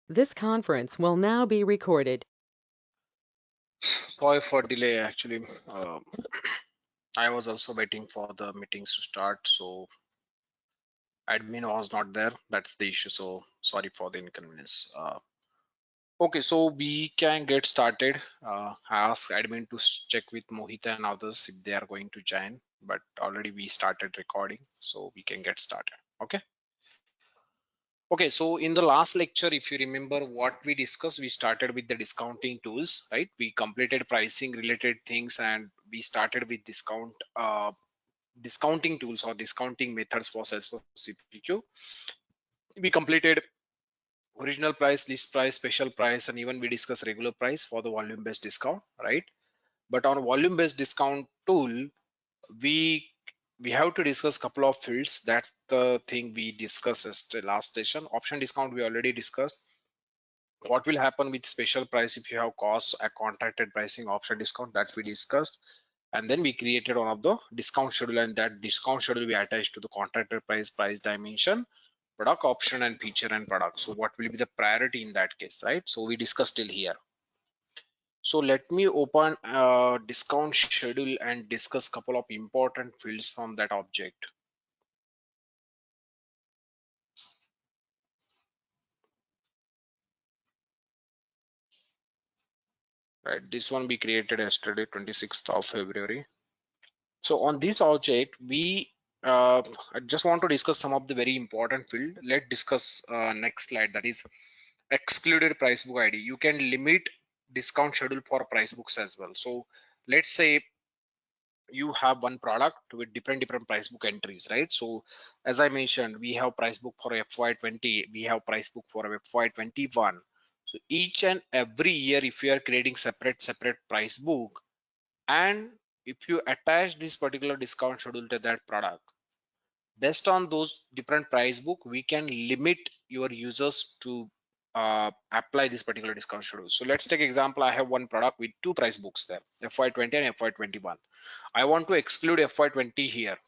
This conference will now be recorded. Sorry for delay. Actually, I was also waiting for the meetings to start, so admin was not there. That's the issue. So sorry for the inconvenience. Okay, so we can get started. Ask admin to check with Mohit and others if they are going to join. But already we started recording, so we can get started. Okay. Okay, so in the last lecture, if you remember what we discussed, we started with the discounting tools, right? We completed pricing related things and we started with discounting tools or discounting methods for Salesforce CPQ. We completed original price, list price, special price, and even we discussed regular price for the volume based discount, right? But on volume based discount tool, we we have to discuss couple of fields. That's the thing we discussed as the last session. Option discount we already discussed. What will happen with special price if you have cost a contracted pricing option discount, that we discussed. And then we created one of the discount schedule, and that discount schedule we attached to the contracted price dimension, product option, and feature and product. So what will be the priority in that case, right? So we discussed till here. So let me open a discount schedule and discuss couple of important fields from that object. Right, this one we created yesterday, 26th of February. So on this object, I just want to discuss some of the very important field. Let's discuss next slide, that is excluded price book ID. You can limit discount schedule for price books as well. So let's say you have one product with different price book entries, right? So as I mentioned, we have price book for FY20, we have price book for FY21. So each and every year, if you are creating separate price book, and if you attach this particular discount schedule to that product, based on those different price book, we can limit your users to apply this particular discount schedule. So let's take example, I have one product with two price books there, FY20 and FY21. I want to exclude FY20 here.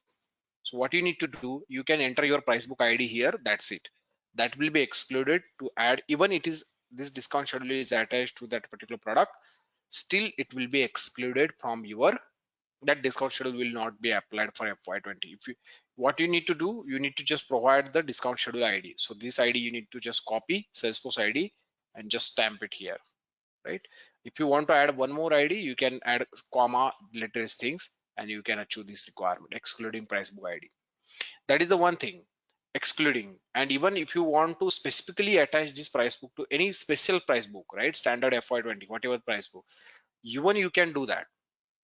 So what you need to do, you can enter your price book ID here, that's it. That will be excluded. To add, even it is this discount schedule is attached to that particular product, still it will be excluded from your, that discount schedule will not be applied for FY20. If you, what you need to do, you need to just provide the discount schedule ID. So this ID you need to just copy Salesforce ID and just stamp it here, right? If you want to add one more ID, you can add comma letters things and you can achieve this requirement, excluding price book ID. That is the one thing, excluding. And even if you want to specifically attach this price book to any special price book, right, standard FY20, whatever price book, even you can do that.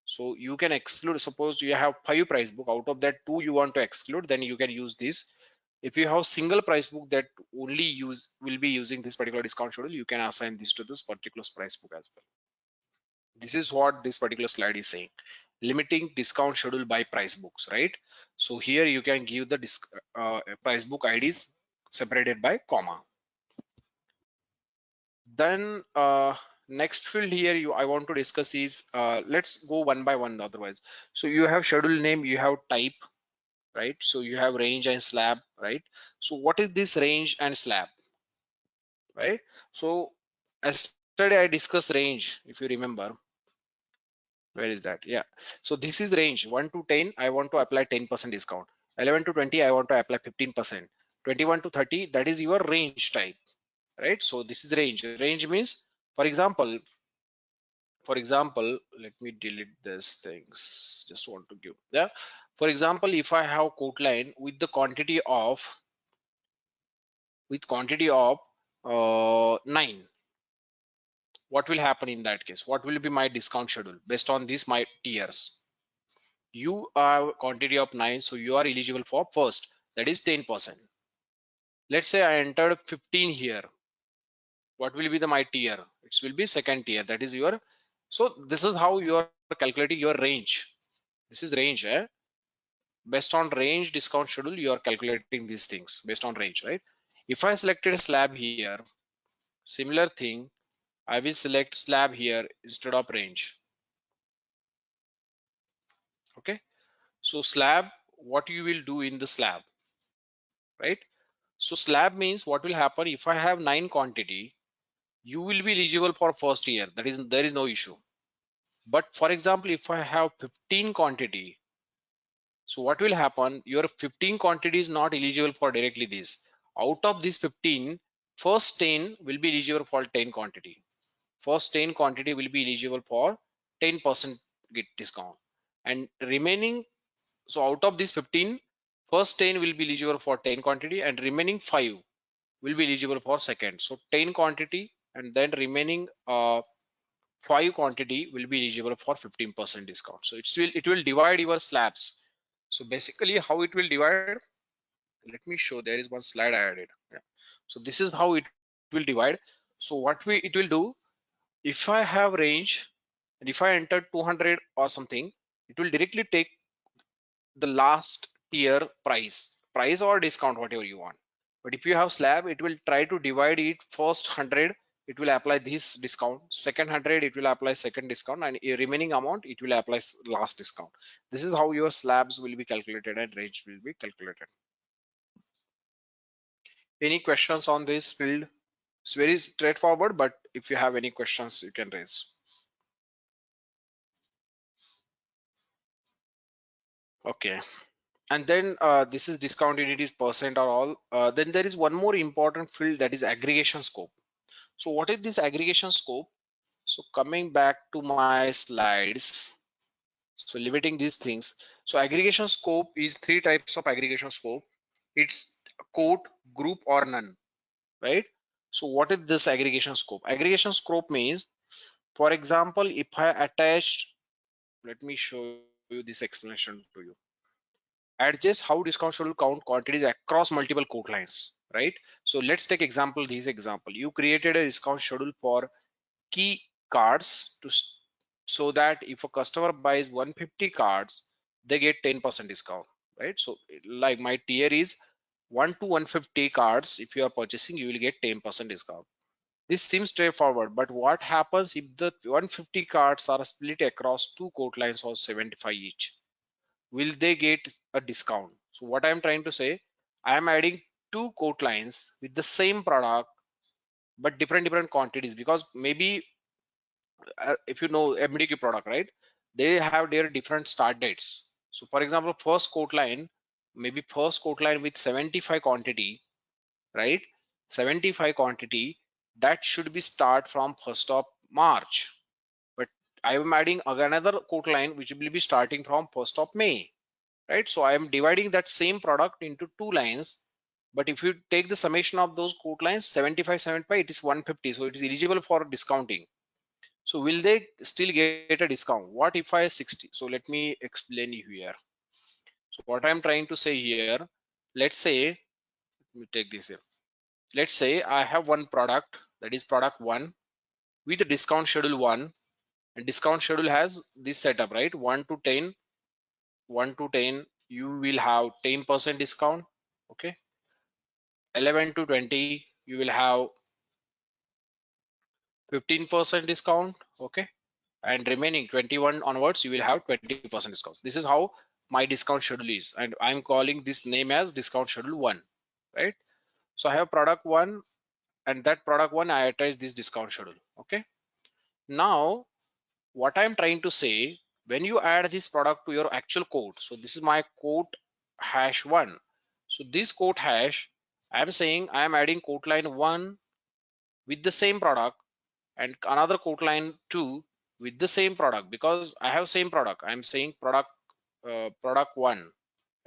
So you can exclude, suppose you have 5 price book, out of that 2 you want to exclude, then you can use this. If you have single price book that only will be using this particular discount schedule, you can assign this to this particular price book as well. This is what this particular slide is saying, limiting discount schedule by price books, right? So here you can give the price book IDs separated by comma. Then next field here I want to discuss is, let's go one by one otherwise. So you have schedule name, you have type, right? So you have range and slab, right? So what is this range and slab, right? So yesterday I discussed range, if you remember. Where is that? Yeah. So this is range 1 to 10. I want to apply 10% discount. 11 to 20, I want to apply 15%. 21 to 30, that is your range type, right? So this is range. Range means, for example, let me delete these things. Just want to give, yeah. For example, if I have quote line with the quantity of, 9, what will happen in that case? What will be my discount schedule based on this my tiers? You have quantity of 9, so you are eligible for first, that is 10%. Let's say I entered 15 here. What will be the my tier? It will be second tier, that is your. So this is how you are calculating your range. This is range, based on range discount schedule, you are calculating these things based on range, right? If I selected a slab here, similar thing, I will select slab here instead of range. Okay, so slab, what you will do in the slab, right? So slab means what will happen if I have 9 quantity, you will be eligible for first year. There is no issue. But for example, if I have 15 quantity, so what will happen? Your 15 quantity is not eligible for directly this. Out of this 15, first 10 will be eligible for 10 quantity. First 10 quantity will be eligible for 10% get discount. And remaining, so out of this 15, first 10 will be eligible for 10 quantity and remaining 5 will be eligible for second. So 10 quantity and then remaining 5 quantity will be eligible for 15% discount. So it will divide your slabs. So basically how it will divide, let me show, there is one slide I added. Yeah. So this is how it will divide. So what it will do, if I have range and if I enter 200 or something, it will directly take the last tier price or discount, whatever you want. But if you have slab, it will try to divide it. First 100 it will apply this discount, second 100 it will apply second discount, and remaining amount it will apply last discount. This is how your slabs will be calculated and range will be calculated. Any questions on this field? It's very straightforward, but if you have any questions you can raise. Okay. And then this is discount unit is percent or all. Then there is one more important field, that is aggregation scope. So what is this aggregation scope? So coming back to my slides, so limiting these things. So aggregation scope is 3 types of aggregation scope. It's quote, group or none, right? So what is this aggregation scope? Aggregation scope means, for example, if I attach, let me show you this explanation to you. Adjust how discount schedule count quantities across multiple quote lines, right? So let's take this example. You created a discount schedule for key cards so that if a customer buys 150 cards, they get 10% discount, right? So like my tier is 1 to 150 cards. If you are purchasing, you will get 10% discount. This seems straightforward, but what happens if the 150 cards are split across 2 quote lines or 75 each? Will they get a discount? So what I'm trying to say, I am adding 2 quote lines with the same product but different quantities, because maybe if you know MDQ product, right, they have their different start dates. So for example, first quote line, maybe first quote line with 75 quantity, right, 75 quantity, that should be start from 1st of March, but I am adding another quote line which will be starting from 1st of May, right? So I am dividing that same product into 2 lines, but if you take the summation of those quote lines, 75 75, it is 150, so it is eligible for discounting. So will they still get a discount? What if I 60? So let me explain you here. So what I'm trying to say here, let's say, let me take this here. Let's say I have one product, that is product 1 with the discount schedule 1, and discount schedule has this setup, right? 1 to 10, 1 to 10 you will have 10% discount, okay. 11 to 20 you will have 15% discount, okay, and remaining 21 onwards you will have 20% discount. This is how my discount schedule is, and I'm calling this name as discount schedule 1, right? So I have product 1, and that product 1 I attach this discount schedule, okay. Now what I'm trying to say, when you add this product to your actual code, so this is my quote hash 1. So this quote hash, I'm saying I'm adding quote line 1 with the same product and another quote line 2 with the same product, because I have same product. I'm saying product 1,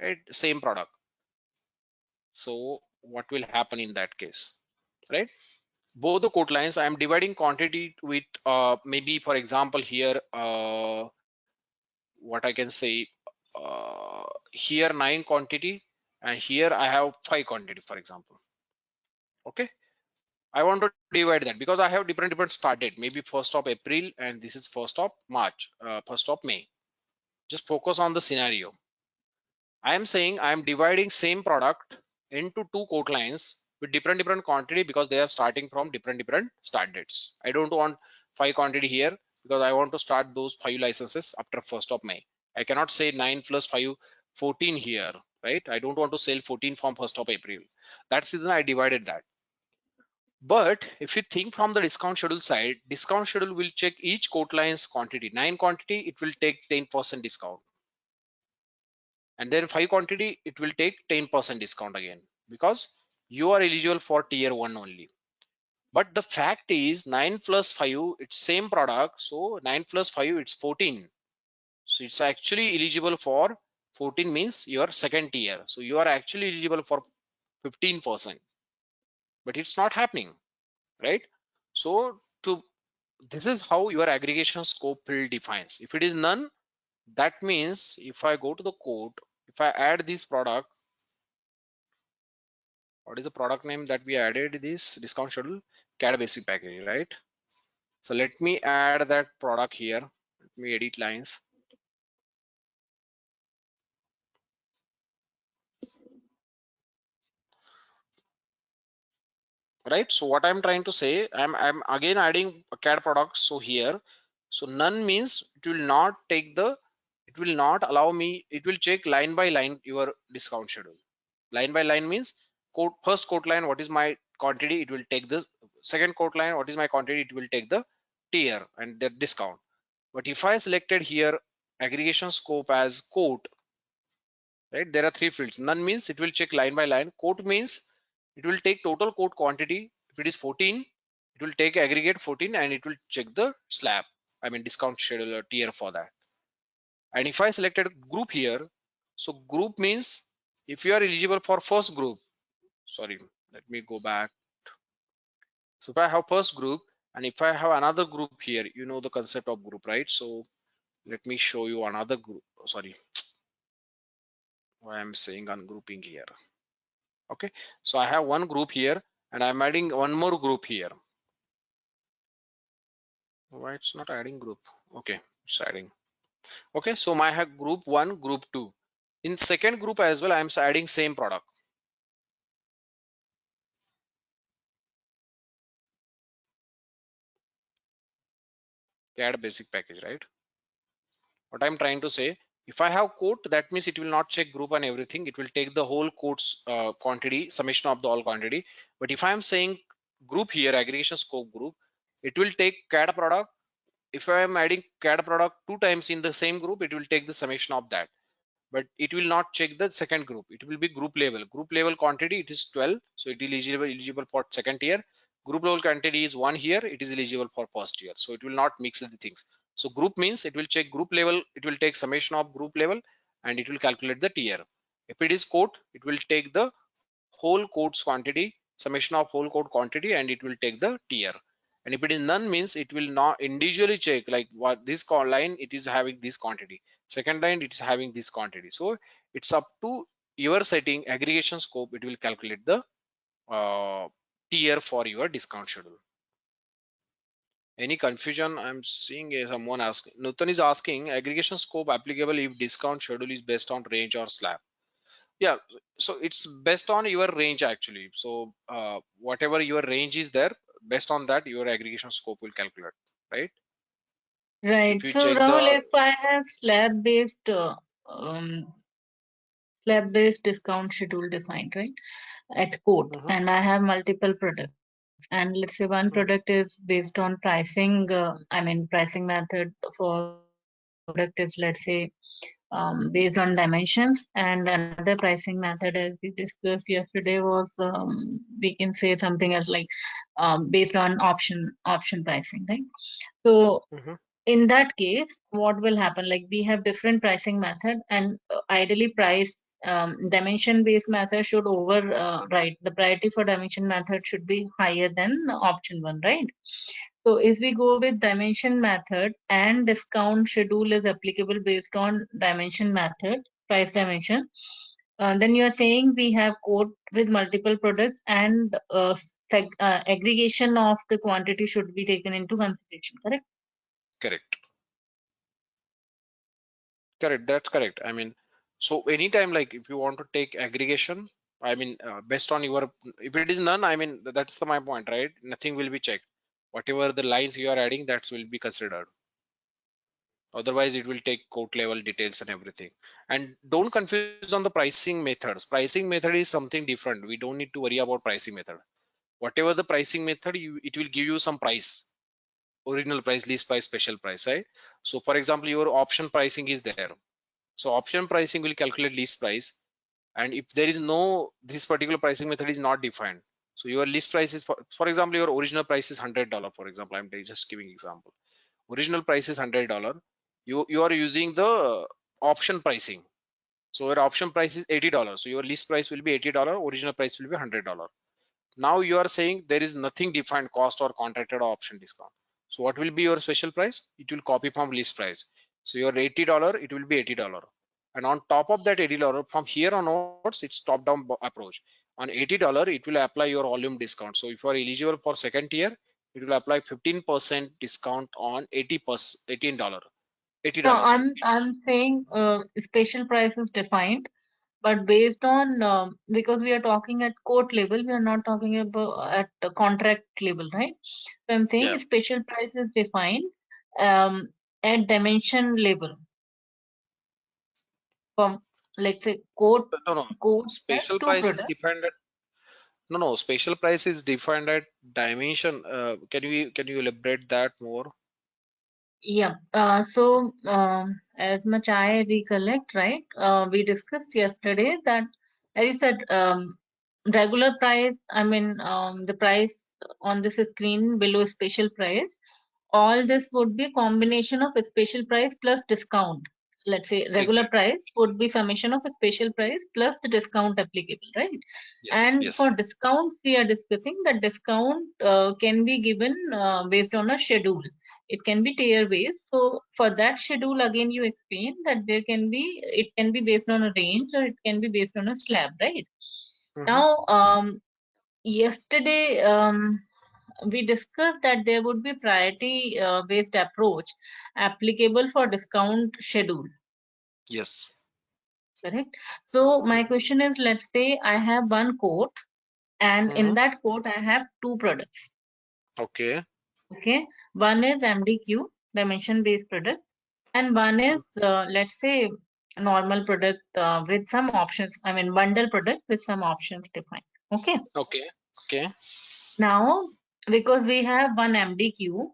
right, same product. So what will happen in that case, right? Both the quote lines, I'm dividing quantity with maybe, for example, here what I can say, here 9 quantity and here I have 5 quantity, for example, okay. I want to divide that because I have different start date, maybe 1st of April and this is 1st of March, 1st of May. Just focus on the scenario. I am saying I am dividing same product into 2 quote lines with different quantity because they are starting from different start dates. I don't want 5 quantity here because I want to start those 5 licenses after 1st of May. I cannot say 9 plus 5 14 here, right? I don't want to sell 14 from 1st of April. That's the reason I divided that. But if you think from the discount schedule side, discount schedule will check each quote line's quantity. 9 quantity, it will take 10% discount. And then 5 quantity, it will take 10% discount again, because you are eligible for tier 1 only. But the fact is 9 plus 5, it's same product. So 9 plus 5, it's 14. So it's actually eligible for 14 means your second tier. So you are actually eligible for 15%, but it's not happening, right? So this is how your aggregation scope field defines. If it is none, that means if I go to the quote, if I add this product, what is the product name that we added this discount schedule? CAD basic package, right? So let me add that product here. Let me edit lines. Right, so what I'm trying to say, I'm again adding a CAD products. So here, so none means it will not take the, it will not allow me, it will check line by line your discount schedule. Line by line means quote, first quote line, what is my quantity, it will take this. Second quote line, what is my quantity, it will take the tier and the discount. But if I selected here aggregation scope as quote, right, there are 3 fields. None means it will check line by line. Quote means it will take total quote quantity. If it is 14, it will take aggregate 14 and it will check the slab, I mean discount schedule or tier for that. And if I selected group here, so group means if you are eligible for first group, sorry, let me go back. So if I have first group and if I have another group here, you know the concept of group, right? So let me show you another group. Sorry, why I'm saying ungrouping here. Okay, so I have one group here and I'm adding one more group here. Why it's not adding group? Okay, it's adding. Okay, so my have group 1, group 2. In second group as well, I'm adding same product. CAD basic package, right? What I'm trying to say, if I have quote, that means it will not check group and everything. It will take the whole quotes quantity, summation of the all quantity. But if I'm saying group here, aggregation scope group, it will take CAD product. If I am adding CAD product 2 times in the same group, it will take the summation of that. But it will not check the second group. It will be group level quantity, it is 12, so it is eligible for second tier. Group level quantity is 1 here, it is eligible for first tier. So it will not mix the things. So group means it will check group level, it will take summation of group level and it will calculate the tier. If it is quote, it will take the whole quotes quantity, summation of whole quote quantity, and it will take the tier. And if it is none means it will not individually check like what this line, it is having this quantity, second line it is having this quantity. So it's up to your setting aggregation scope, it will calculate the tier for your discount schedule. Any confusion? I'm seeing someone asking, Nutan is asking aggregation scope applicable if discount schedule is based on range or slab. Yeah, so it's based on your range actually. So whatever your range is there, based on that your aggregation scope will calculate, right? So if Right. you So check Rahul, the if I have slab-based discount schedule defined, right, at quote, and I have multiple products, and let's say one product is based on pricing, pricing method for product is, let's say, based on dimensions, and another pricing method, as we discussed yesterday, was we can say something as like based on option pricing, right? So in that case, what will happen, like we have different pricing method, and ideally price dimension based method should override, the priority for dimension method should be higher than option one, right? So if we go with dimension method and discount schedule is applicable based on dimension method, price dimension, then you are saying we have quote with multiple products, and aggregation of the quantity should be taken into consideration, correct? correct, that's correct. I mean, so anytime like if you want to take aggregation, I mean based on your, if it is none, I mean that's my point, right? Nothing will be checked. Whatever the lines you are adding, that will be considered. Otherwise it will take quote level details and everything. And don't confuse on the pricing methods. Pricing method is something different. We don't need to worry about pricing method. whatever the pricing method, it will give you some price, original price, list price, special price, right? So for example, your option pricing is there. So option pricing will calculate list price, and if there is no, this particular pricing method is not defined, so your list price is, for example, your original price is $100. For example, I'm just giving example. Original price is $100. You are using the option pricing. So your option price is $80. So your list price will be $80. Original price will be $100. Now you are saying there is nothing defined cost or contracted or option discount. So what will be your special price? It will copy from list price. So your $80, it will be $80. And on top of that $80, from here onwards, it's top-down approach. On $80, it will apply your volume discount. So if you are eligible for second tier, it will apply 15% discount on $18. No, $80. I'm saying special price is defined, but based on because we are talking at quote level, we are not talking about at the contract level, right? So I'm saying Yeah. special price is defined um, at dimension level from, let's say, quote No. has Special two price is products. defined at, no. Special price is defined at dimension. Can you elaborate that more? Yeah. So as much I recollect, right? We discussed yesterday that, as I said, regular price. I mean, the price on this screen below special price. All this would be a combination of a special price plus discount. Let's say regular Exactly. price would be summation of a special price plus the discount applicable, right? Yes. And for Yes. discount, we are discussing that discount can be given based on a schedule. It can be tier based. So for that schedule, again, you explain that it can be based on a range or it can be based on a slab, right? Mhm. Now, yesterday, we discussed that there would be priority based approach applicable for discount schedule, Yes. correct? So my question is, let's say I have one quote, and in Mhm. that quote I have two products. Okay. Okay, one is MDQ, dimension based product, and one is let's say a normal product with some options. I mean bundle product with some options defined. Okay. Okay. Okay. Now, because we have one MDQ,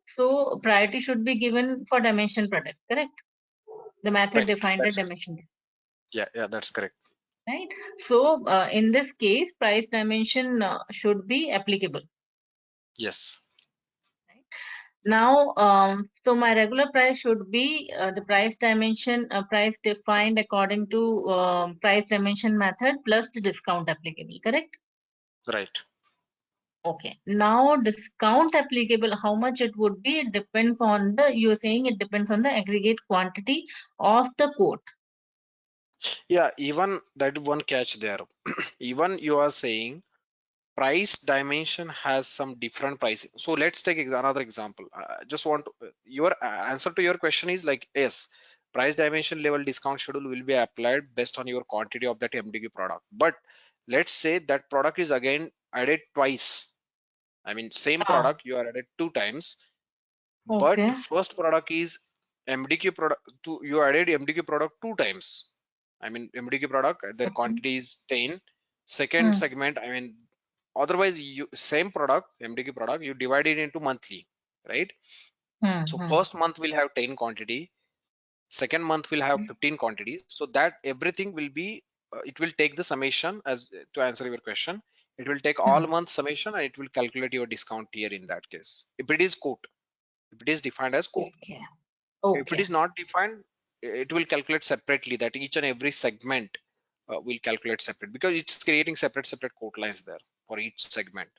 so priority should be given for dimension product, correct? The method Right. defined at That's dimension, Yeah. Yeah. That's correct. right? So, in this case, price dimension should be applicable. Yes. Now, so my regular price should be the price dimension, price defined according to price dimension method plus the discount applicable, correct? Right. Okay. Now, discount applicable, how much it would be? It depends on you're saying it depends on the aggregate quantity of the quote. Yeah. Even that one catch there. Even you are saying price dimension has some different pricing. So let's take another example. Just want to, your answer to your question is like, yes, price dimension level discount schedule will be applied based on your quantity of that MDQ product. But let's say that product is again added twice. I mean, same Ah, product you are added two times, but okay. first product is MDQ product. You added MDQ product two times. I mean, MDQ product, their Okay. quantity is 10. Second Hmm. segment, I mean, otherwise you same product, MDQ product, you divide it into monthly, right? Hmm. So Hmm. first month will have 10 quantity, second month will have 15 quantity. So that everything will be, it will take the summation as to answer your question. It will take all Hmm. month summation and it will calculate your discount here in that case. If it is quote, if it is defined as quote. Okay. If it Okay. is not defined, it will calculate separately, that each and every segment will calculate separate, because it's creating separate quote lines there for each segment.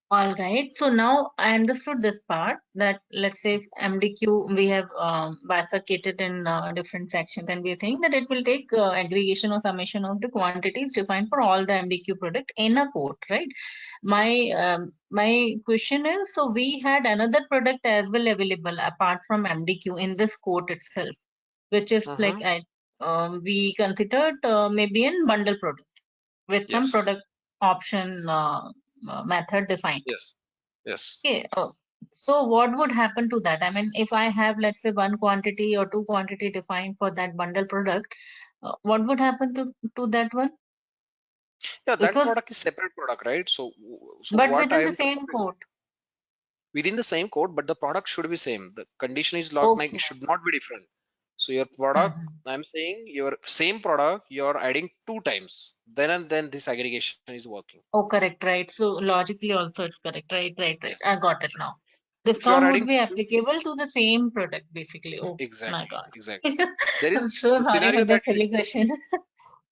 All right. So now I understood this part that let's say if MDQ we have bifurcated in different sections, and we're saying that it will take aggregation or summation of the quantities defined for all the MDQ product in a quote, right? Yes, My yes. my question is, so we had another product as well available apart from MDQ in this quote itself, which is like Mm-hmm. we considered maybe in bundle product with some Yes, product option method defined. yes, yes. Okay, so what would happen to that? I mean, if I have, let's say, one quantity or two quantity defined for that bundle product, what would happen to that one? Yeah, that Because product is separate product, right? So but what I within the am trying same to quote. within the same code, but the product should be same. The condition is not like Okay. it should not be different. So your product, Mhm. I'm saying your same product, you're adding 2 times. Then and then this aggregation is working. Oh, correct, right. So logically also it's correct. Right. Yes. I got it now. If you are Discount would adding be applicable to the same product, basically. Oh my exactly, God. exactly. There is I'm so the sorry for scenario the that you silly question.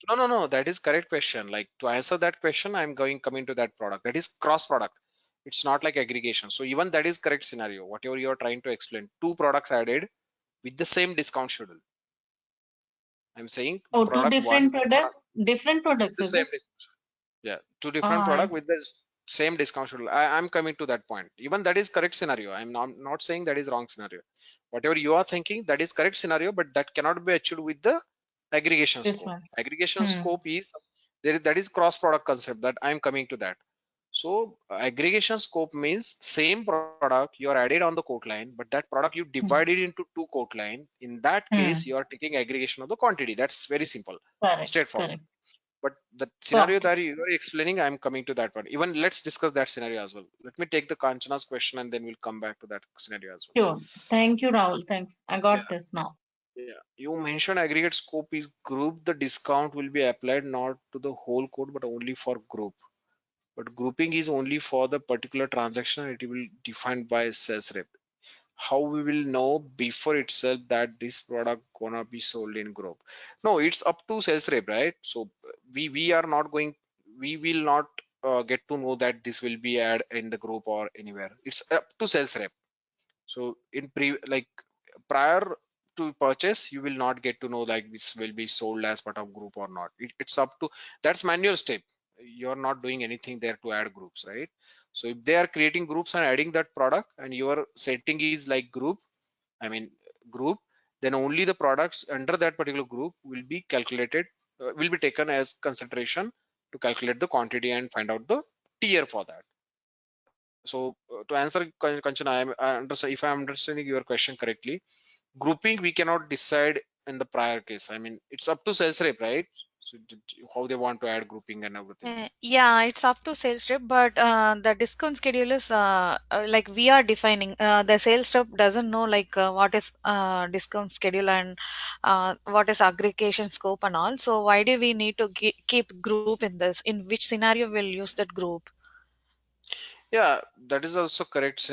no, that is correct question. Like to answer that question, I'm coming to that product. That is cross product. It's not like aggregation. So even that is correct scenario. Whatever you're trying to explain, 2 products added with the same discount schedule. I'm saying Oh, two product one, different product products? Different with products, the is same it? discount. Yeah, 2 different Ah, product with the same discount schedule. I'm coming to that point. Even that is correct scenario. I'm not saying that is wrong scenario. Whatever you are thinking, that is correct scenario, but that cannot be achieved with the aggregation this scope. one. Aggregation Hmm. scope is that is cross product concept that I'm coming to that. So aggregation scope means same product you are added on the quote line, but that product you Hmm. divided into 2 quote line. In that case, Hmm. you are taking aggregation of the quantity. That's very simple, Correct, straightforward. correct. But the scenario Got that it. you are explaining, I'm coming to that one. Even let's discuss that scenario as well. Let me take the Kanchana's question and then we'll come back to that scenario as well. Sure. Thank you, Rahul. Thanks. I Yeah, got this now. yeah. You mentioned aggregate scope is group. The discount will be applied not to the whole code, but only for group. But grouping is only for the particular transaction. It will defined by sales rep. How we will know before itself that this product gonna be sold in group? No, it's up to sales rep, right? So we are not going, we will not get to know that this will be add in the group or anywhere. It's up to sales rep. So in like prior to purchase, you will not get to know like this will be sold as part of group or not. It's up to, that's manual step. You're not doing anything there to add groups, right? So if they are creating groups and adding that product and your setting is like group, I mean group, then only the products under that particular group will be calculated, will be taken as consideration to calculate the quantity and find out the tier for that. So to answer Kanchan, if I'm understanding your question correctly, grouping we cannot decide in the prior case. I mean, it's up to sales rep, right? So how they want to add grouping and everything. Yeah, it's up to sales rep, but the discount schedule is like we are defining. The sales rep doesn't know like what is discount schedule and what is aggregation scope and all. So why do we need to keep group in this? In which scenario we'll use that group? Yeah, that is also correct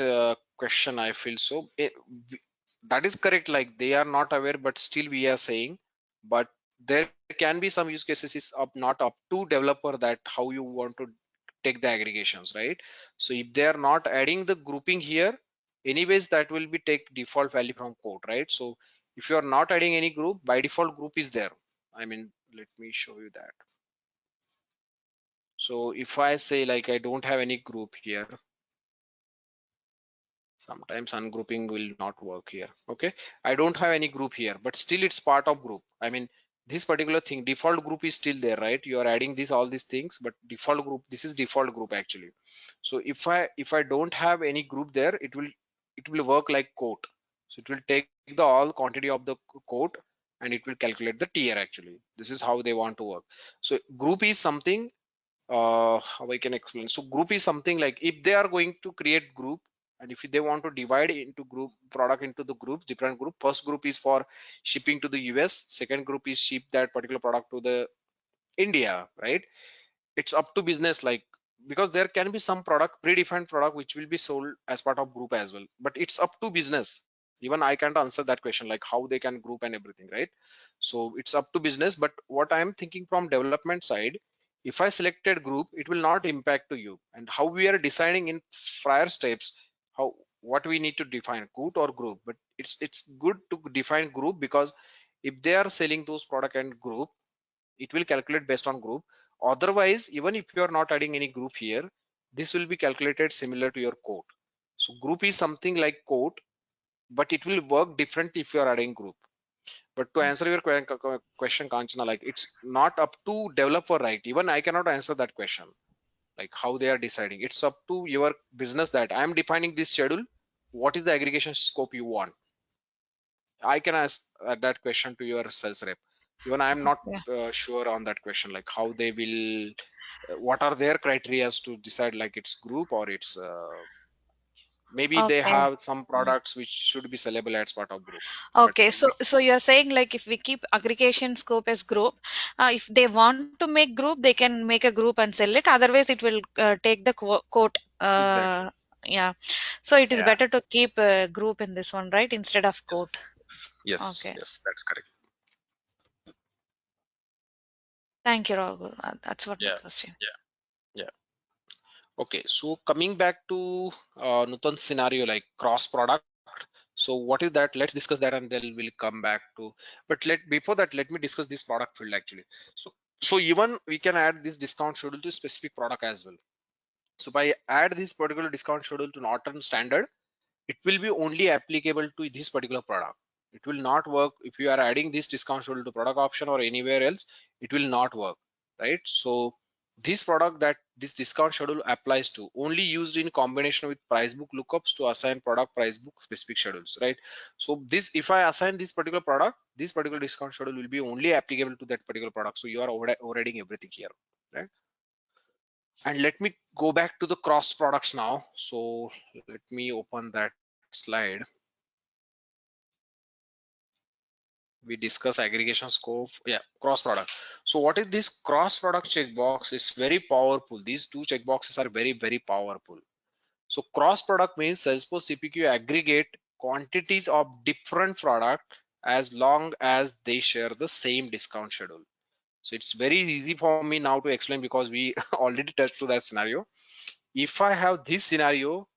question. I feel so. That is correct. Like they are not aware, but still we are saying. But there can be some use cases is up not up to developer that how you want to take the aggregations, right? So if they are not adding the grouping here, anyways that will be take default value from code, right? So if you are not adding any group, by default group is there. I mean, let me show you that. So if I say like I don't have any group here, sometimes ungrouping will not work here. Okay, I don't have any group here, but still it's part of group. I mean, this particular thing, default group is still there, right? You are adding these all these things, but default group, this is default group actually. So if I don't have any group there, it will work like quote. So it will take the all quantity of the quote and it will calculate the tier actually. This is how they want to work. So group is something, how I can explain. So group is something like if they are going to create group and if they want to divide into group product into the group, different group, first group is for shipping to the US, second group is ship that particular product to the India, right? It's up to business, like because there can be some product, predefined product which will be sold as part of group as well, but it's up to business. Even I can't answer that question like how they can group and everything, right? So it's up to business. But what I'm thinking from development side, if I selected group, it will not impact to you. And how we are deciding in prior steps, how what we need to define quote or group. But it's good to define group, because if they are selling those product and group, it will calculate based on group. Otherwise, even if you are not adding any group here, this will be calculated similar to your quote. So group is something like quote, but it will work differently if you are adding group. But to answer your question, Kanchana, like it's not up to developer, right? Even I cannot answer that question, like how they are deciding. It's up to your business that I am defining this schedule. What is the aggregation scope you want? I can ask that question to your sales rep. Even I am not Yeah. sure on that question, like how they will, what are their criteria to decide like it's group or it's maybe they Okay. have some products which should be sellable as part of group. But Okay. So you're saying like if we keep aggregation scope as group, if they want to make group, they can make a group and sell it. Otherwise, it will take the quote. exactly, Yeah. So it is yeah, better to keep a group in this one, right? Instead of yes, quote. yes, Okay. yes, that's correct. Thank you, Rahul. That's what my Yeah, question. yeah, yeah. Okay, so coming back to Nutan's scenario, like cross product. So what is that? Let's discuss that and then we'll come back to, but before that, let me discuss this product field actually. So even we can add this discount schedule to specific product as well. So by add this particular discount schedule to Norton standard, it will be only applicable to this particular product. It will not work if you are adding this discount schedule to product option or anywhere else. It will not work, right? So this product that this discount schedule applies to only used in combination with price book lookups to assign product price book specific schedules, right? So this, if I assign this particular product, this particular discount schedule will be only applicable to that particular product. So you are overriding everything here, right? And let me go back to the cross products now. So let me open that slide. We discuss aggregation scope, yeah, cross product. So what is this cross product checkbox? It's very powerful. These two checkboxes are very powerful. So cross product means Salesforce CPQ aggregate quantities of different product as long as they share the same discount schedule. So it's very easy for me now to explain because we already touched to that scenario. If I have this scenario,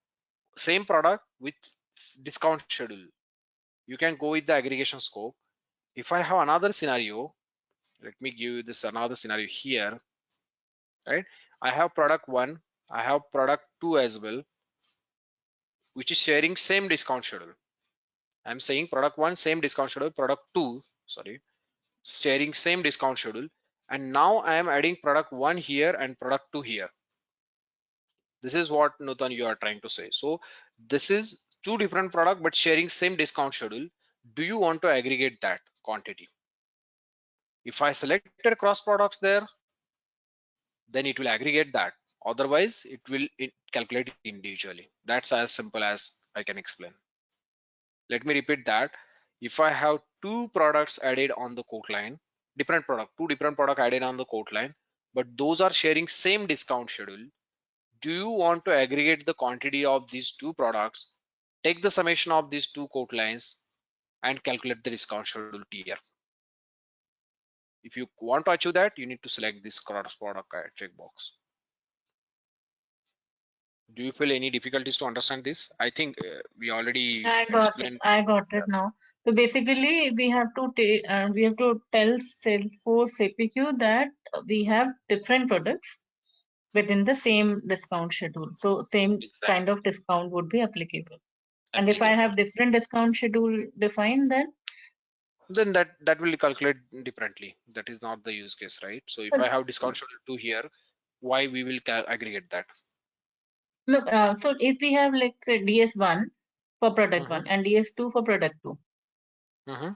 same product with discount schedule, you can go with the aggregation scope. If I have another scenario, let me give you this another scenario here, right? I have product one, I have product two as well, which is sharing same discount schedule. I'm saying product one, same discount schedule, product two, sorry, sharing same discount schedule. And now I am adding product one here and product two here. This is what Nutan you are trying to say. So this is two different product, but sharing same discount schedule. Do you want to aggregate that quantity? If I selected cross products there, then it will aggregate that. Otherwise, it will calculate individually. That's as simple as I can explain. Let me repeat that. If I have two products added on the quote line, two different product added on the quote line, but those are sharing same discount schedule. Do you want to aggregate the quantity of these two products, take the summation of these two quote lines and calculate the discount schedule tier? If you want to achieve that, you need to select this cross product checkbox. Do you feel any difficulties to understand this? I think we already I got it. explained. I got Yeah, it now. So basically, we have to tell Salesforce APQ that we have different products within the same discount schedule. So same kind exactly. of discount would be applicable. And if I Applicable. have different discount schedule defined, Then that will calculate differently. That is not the use case, right? So if I have discount schedule 2 here, why we will aggregate that? no. So if we have like say DS1 for product Mhm, one and DS2 for product two, mhm.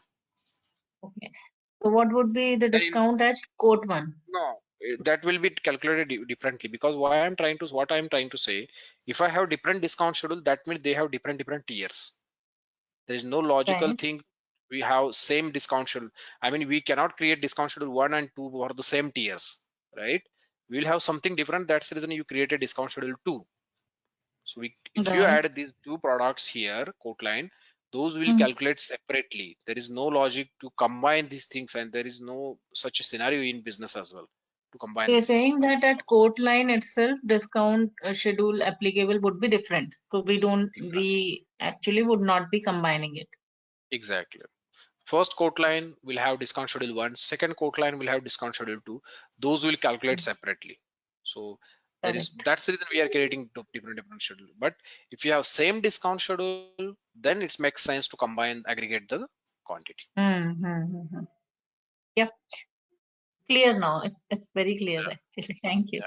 okay. So what would be the And discount at quote one? no, that will be calculated differently, because what I'm trying to say, if I have different discount schedule, that means they have different tiers. There is no logical Right. thing. We have same discount schedule. I mean, we cannot create discount schedule 1 and 2 for the same tiers, right? We'll have something different. That's the reason you create a discount schedule 2. So if you Right. add these two products here, quote line, those will Mhm. calculate separately. There is no logic to combine these things, and there is no such a scenario in business as well to combine You're these saying that at discounts. quote line itself, discount schedule applicable would be different. So Different. we actually would not be combining it. Exactly. First quote line will have discount schedule 1. Second quote line will have discount schedule 2. Those will calculate separately. So Correct. that's the reason we are creating different schedule. But if you have same discount schedule, then it makes sense to aggregate the quantity. Mm-hmm. Yep. Clear now. It's very clear actually. Thank you. Yeah.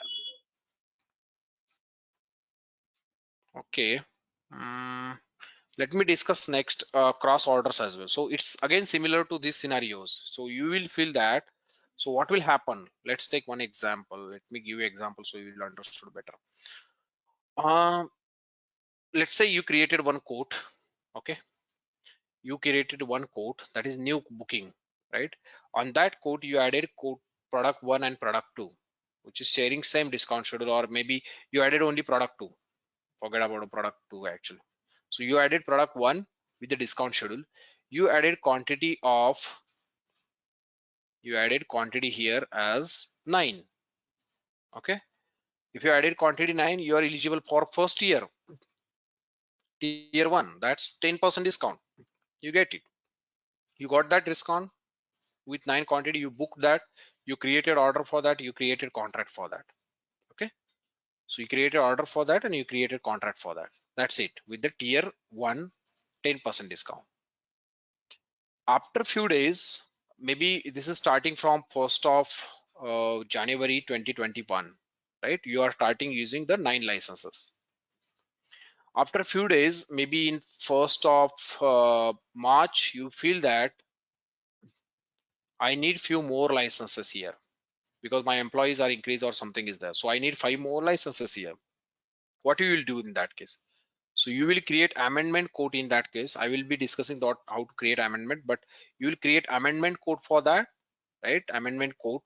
Okay. Mm, Let me discuss next cross orders as well. So it's again similar to these scenarios. So you will feel that. So what will happen? Let's take one example. Let me give you example so you will understood better. Let's say you created one quote. Okay, you created one quote that is new booking, right? On that quote you added quote product 1 and product 2, which is sharing same discount schedule, or maybe you added only product 2. Forget about product 2 actually. So you added product 1 with the discount schedule. You added quantity here as 9. Okay, if you added quantity 9, you are eligible for first tier 1. That's 10% discount. You get it. You got that discount with 9 quantity. You booked that. You created order for that. You created contract for that. Okay, so you created order for that and you created contract for that. That's it with the tier 1 10% discount. After few days, maybe this is starting from 1st of January 2021, right? You are starting using the 9 licenses. After a few days, maybe in 1st of March, you feel that I need few more licenses here because my employees are increased or something is there. So I need 5 more licenses here. What you will do in that case? So you will create amendment code in that case. I will be discussing how to create amendment, but you will create amendment code for that, right? Amendment code,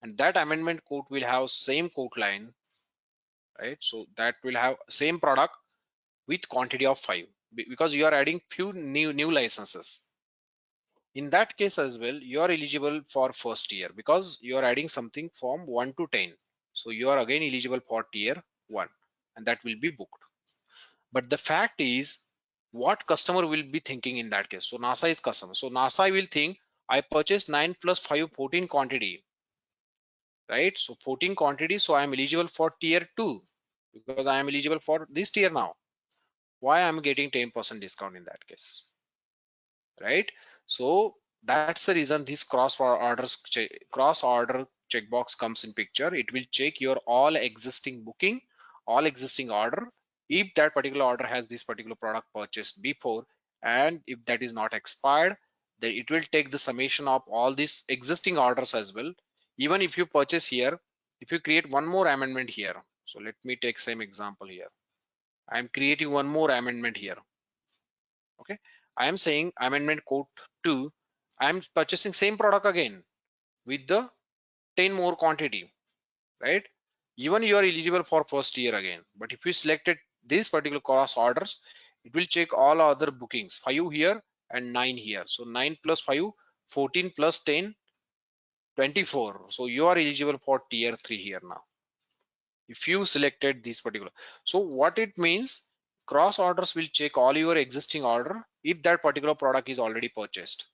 and that amendment code will have same code line, right? So that will have same product with quantity of 5 because you are adding few new licenses. In that case as well, you are eligible for first tier because you are adding something from 1 to 10. So you are again eligible for tier 1 and that will be booked. But the fact is what customer will be thinking in that case. So NASA is customer. So NASA will think I purchased 9 plus 5 14 quantity, right? So 14 quantity. So I am eligible for tier 2 because I am eligible for this tier now. Why I'm getting 10% discount in that case, right? So that's the reason this cross order checkbox comes in picture. It will check your all existing booking, all existing order. If that particular order has this particular product purchased before, and if that is not expired, then it will take the summation of all these existing orders as well. Even if you purchase here, if you create one more amendment here, so let me take same example here. I'm creating one more amendment here. Okay, I am saying amendment code 2. I am purchasing same product again with the 10 more quantity, right? Even you are eligible for first year again, but if you selected this particular cross orders, it will check all other bookings, 5 here and 9 here. So 9 plus 5 14 plus 10 24. So you are eligible for tier 3 here now if you selected this particular. So what it means, cross orders will check all your existing order if that particular product is already purchased,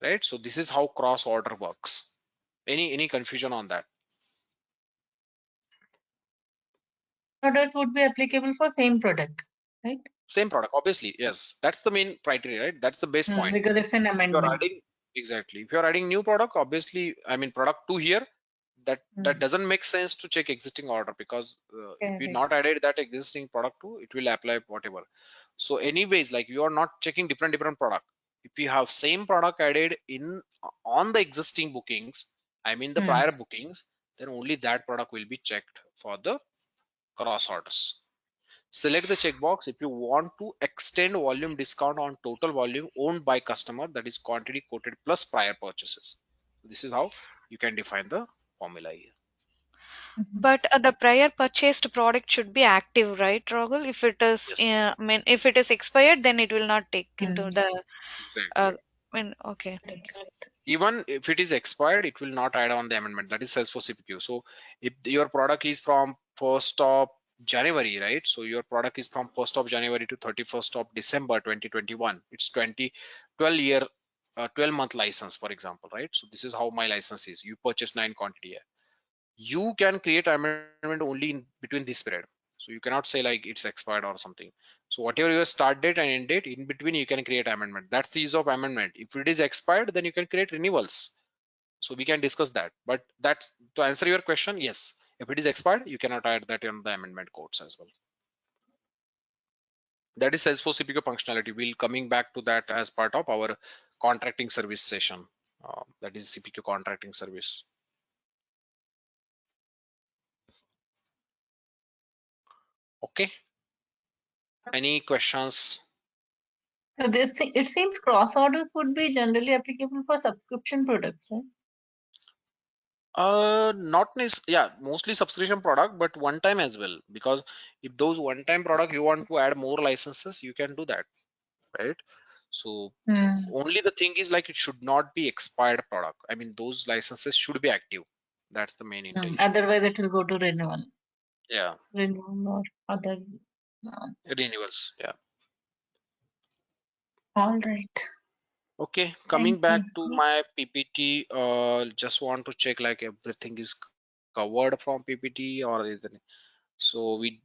right? So this is how cross order works. Any confusion on that? Orders would be applicable for same product, right? Same product, obviously, yes. That's the main criteria, right? That's the base point. Because it's an If you're amendment. adding, exactly. If you're adding new product, obviously, I mean product 2 here, that doesn't make sense to check existing order because if you not added that existing product to, it will apply whatever. So anyways, like you are not checking different product. If you have same product added in on the existing bookings, I mean the prior bookings, then only that product will be checked for the cross orders. Select the checkbox if you want to extend volume discount on total volume owned by customer, that is quantity quoted plus prior purchases. This is how you can define the formula here. But the prior purchased product should be active, right, Rahul? If it is, Yes, I mean, if it is expired, then it will not take into the. exactly. I mean, okay, thank you. Even if it is expired, it will not add on the amendment. That is Salesforce CPQ. So if your product is from 1st of January, right? So your product is from 1st of January to 31st of December 2021. It's 12 month license, for example, right? So this is how my license is. You purchase 9 quantity here. You can create amendment only in between this period. So you cannot say like it's expired or something. So whatever your start date and end date, in between you can create amendment. That's the use of amendment. If it is expired, then you can create renewals. So we can discuss that. But that's to answer your question, yes. If it is expired, you cannot add that in the amendment codes as well. That is Salesforce CPQ functionality. We'll coming back to that as part of our contracting service session. That is CPQ contracting service. Okay. Any questions? So it seems cross orders would be generally applicable for subscription products, right? Not yeah, mostly subscription product, but one time as well. Because if those one time product you want to add more licenses, you can do that, right? So only the thing is like it should not be expired product. I mean, those licenses should be active. That's the main intention. Otherwise, it will go to renewal. Yeah. Renewal or other. Renewals. Yeah. All right. Okay, coming Thank back you. to my PPT, just want to check like everything is covered from PPT or is it- so we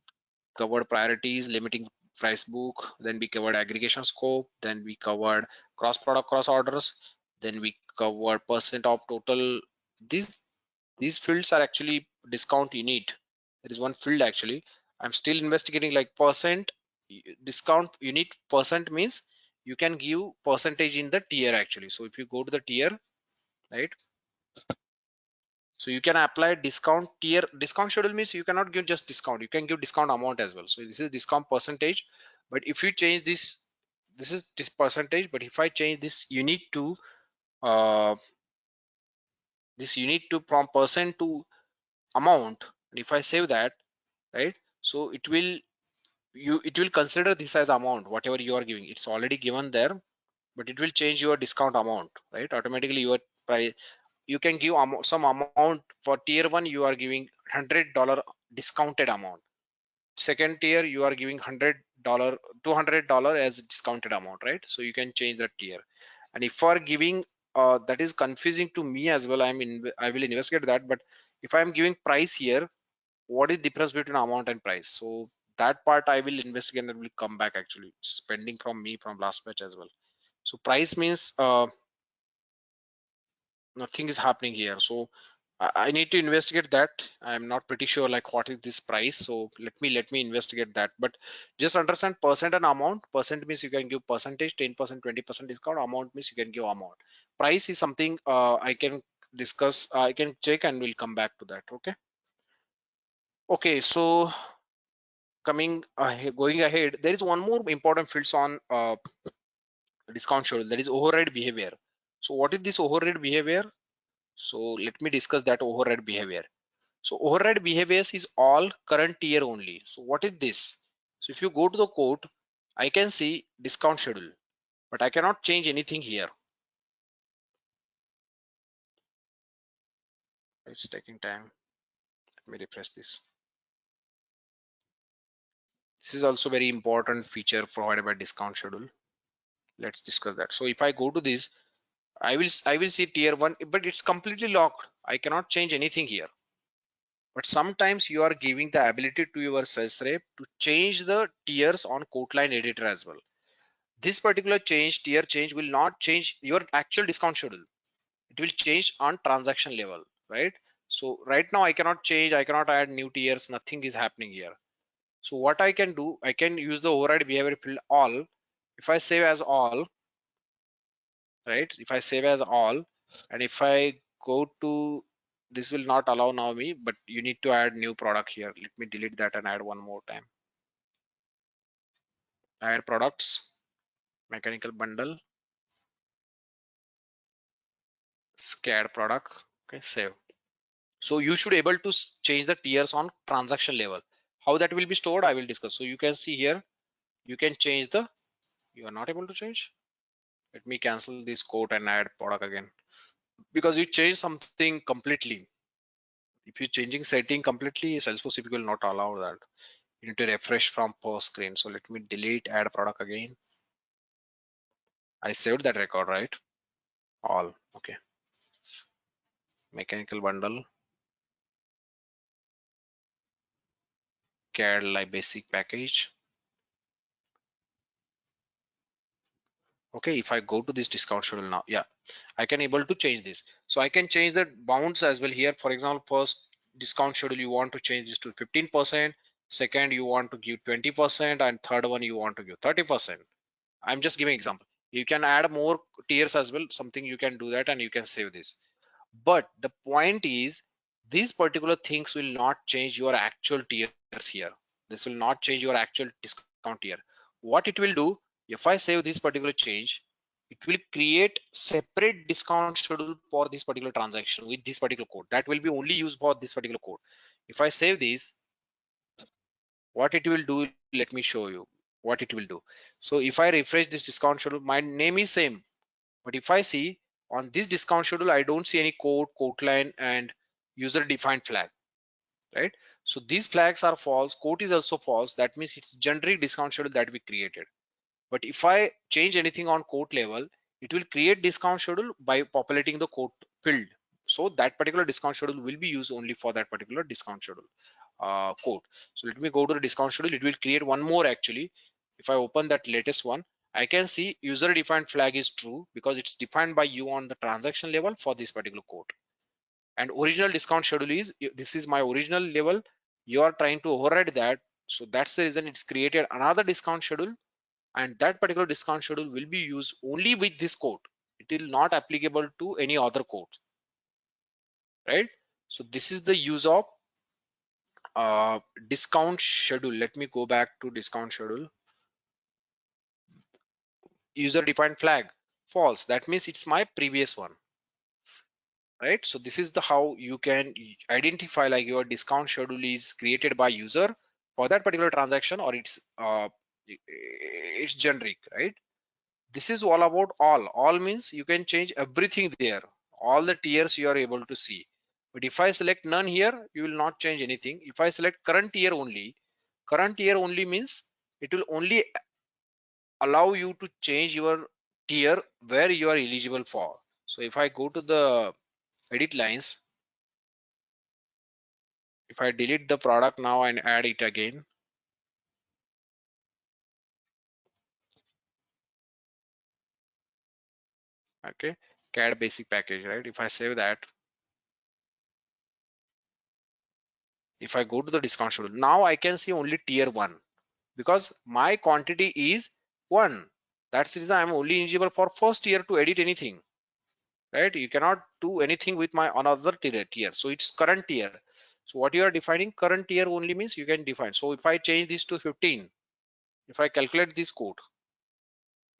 covered priorities, limiting price book, then we covered aggregation scope, then we covered cross product cross orders, then we covered percent of total. These fields are actually discount unit. There is one field actually. I'm still investigating like percent discount unit. Percent means you can give percentage in the tier actually. So if you go to the tier, right? So you can apply discount tier. Discount schedule means you cannot give just discount. You can give discount amount as well. So this is discount percentage. But if you change this, this is this percentage. But if I change this unit to from percent to amount, and if I save that, right? So it will consider this as amount whatever you are giving. It's already given there, but it will change your discount amount, right? Automatically your price. You can give some amount for tier 1 you are giving $100 discounted amount. Second tier you are giving $100 $200 as discounted amount, right? So you can change that tier. And if you are giving that is confusing to me as well, I will investigate that. But if I'm giving price here, what is difference between amount and price? So that part I will investigate and will come back actually. It's pending from me from last batch as well. So price means nothing is happening here. So I need to investigate that. I'm not pretty sure like what is this price. So let me investigate that. But just understand percent and amount. Percent means you can give percentage, 10%, 20% discount. Amount means you can give amount. Price is something I can discuss. I can check and we'll come back to that. Okay. Okay. So coming going ahead, there is one more important fields on discount schedule, that is override behavior. So what is this override behavior? So let me discuss that override behavior. So override behaviors is all current tier only. So what is this? So if you go to the code, I can see discount schedule, but I cannot change anything here. It's taking time. Let me refresh this. This is also very important feature provided by discount schedule. Let's discuss that. So if I go to this, I will see tier 1, but it's completely locked. I cannot change anything here. But sometimes you are giving the ability to your sales rep to change the tiers on quote line editor as well. This particular tier change will not change your actual discount schedule. It will change on transaction level, right? So right now I cannot change, I cannot add new tiers, nothing is happening here. So what I can do, I can use the override behavior field all. If I save as all, right? If I save as all, and if I go to, this will not allow now me, but you need to add new product here. Let me delete that and add one more time. Add products, mechanical bundle, SCAD product. Okay, save. So you should able to change the tiers on transaction level. How that will be stored, I will discuss. So you can see here, you can change the, you are not able to change. Let me cancel this quote and add product again. Because you change something completely. If you're changing setting completely, Salesforce CPQ will not allow that. You need to refresh from post screen. So let me delete add product again. I saved that record, right? All, okay. Mechanical bundle. CAD like basic package. Okay, if I go to this discount schedule now, yeah, I can able to change this. So I can change the bounds as well here. For example, first discount schedule, you want to change this to 15%, second you want to give 20%, and third one you want to give 30%. I'm just giving example. You can add more tiers as well, something you can do that, and you can save this. But the point is, these particular things will not change your actual tiers here. This will not change your actual discount tier. What it will do, if I save this particular change, it will create separate discount schedule for this particular transaction with this particular code that will be only used for this particular code. If I save this, what it will do, let me show you what it will do. So if I refresh this discount schedule, my name is same, but if I see on this discount schedule, I don't see any code, quote line, and user defined flag, right? So these flags are false. Quote is also false. That means it's generic discount schedule that we created. But if I change anything on quote level, it will create discount schedule by populating the quote field. So that particular discount schedule will be used only for that particular discount schedule quote. So let me go to the discount schedule. It will create one more actually. If I open that latest one, I can see user defined flag is true because it's defined by you on the transaction level for this particular quote. And original discount schedule is, this is my original level. You are trying to override that. So that's the reason it's created another discount schedule, and that particular discount schedule will be used only with this code. It will not applicable to any other code, right? So this is the use of discount schedule. Let me go back to discount schedule. User defined flag false, that means it's my previous one, right? So this is the how you can identify like your discount schedule is created by user for that particular transaction, or it's generic, right? This is all about all means you can change everything there, all the tiers you are able to see. But if I select none here, you will not change anything. If I select current tier only means it will only allow you to change your tier where you are eligible for. So if I go to the edit lines, if I delete the product now and add it again, okay, CAD basic package, right? If I save that, if I go to the discount schedule, now I can see only tier 1 because my quantity is 1. That's the reason I'm only eligible for first tier to edit anything, right? You cannot do anything with my another tier. So it's current tier. So what you are defining current tier only means you can define. So if I change this to 15, if I calculate this code,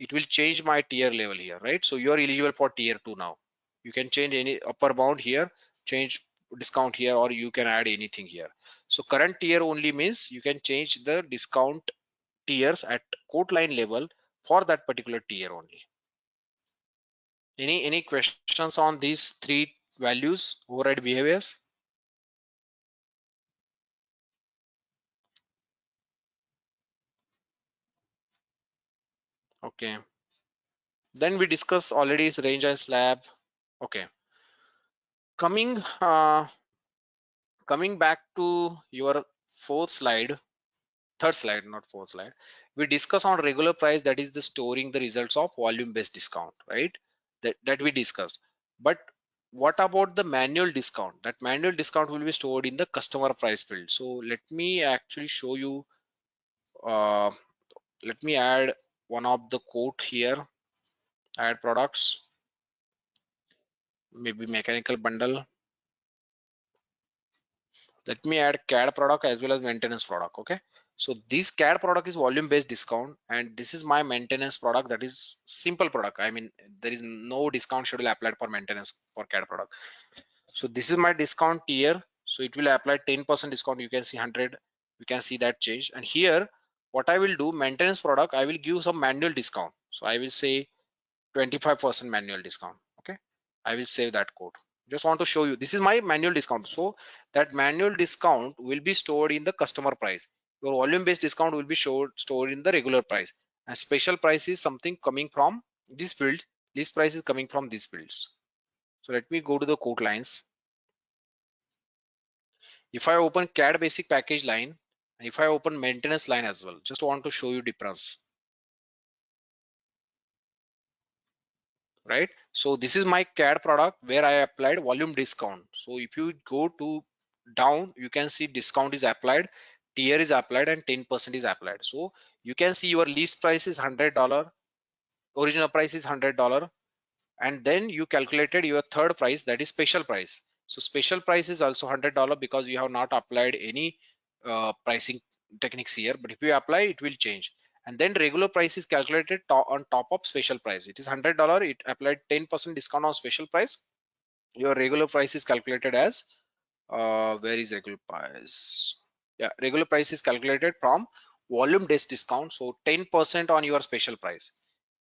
it will change my tier level here, right? So you are eligible for tier 2 now. You can change any upper bound here, change discount here, or you can add anything here. So current tier only means you can change the discount tiers at quote line level for that particular tier only. Any questions on these three values, override behaviors? Okay, then we discuss already is range and slab. Okay, coming back to your third slide, not fourth slide, we discuss on regular price, that is the storing the results of volume based discount, right? That we discussed. But what about the manual discount? That manual discount will be stored in the customer price field. So let me actually show you, uh, let me add one of the quote here, add products, maybe mechanical bundle. Let me add CAD product as well as maintenance product. Okay, so this CAD product is volume based discount, and this is my maintenance product, that is simple product. I mean, there is no discount schedule applied for maintenance for CAD product. So this is my discount tier, so it will apply 10% discount. You can see 100, you can see that change. And here what I will do, maintenance product, I will give some manual discount. So I will say 25% manual discount. Okay, I will save that code. Just want to show you, this is my manual discount. So that manual discount will be stored in the customer price. Your volume based discount will be stored in the regular price, and special price is something coming from this field. This price is coming from these fields. So let me go to the quote lines. If I open CAD basic package line, and if I open maintenance line as well, just want to show you difference, right? So this is my CAD product where I applied volume discount. So if you go to down, you can see discount is applied tier is applied and 10% is applied. So you can see your list price is $100, original price is $100, and then you calculated your third price, that is special price. So special price is also $100 because you have not applied any pricing techniques here, but if you apply it will change. And then regular price is calculated on top of special price. It is $100, it applied 10% discount on special price. Your regular price is calculated as where is regular price? Yeah, regular price is calculated from volume based discount. So 10% on your special price,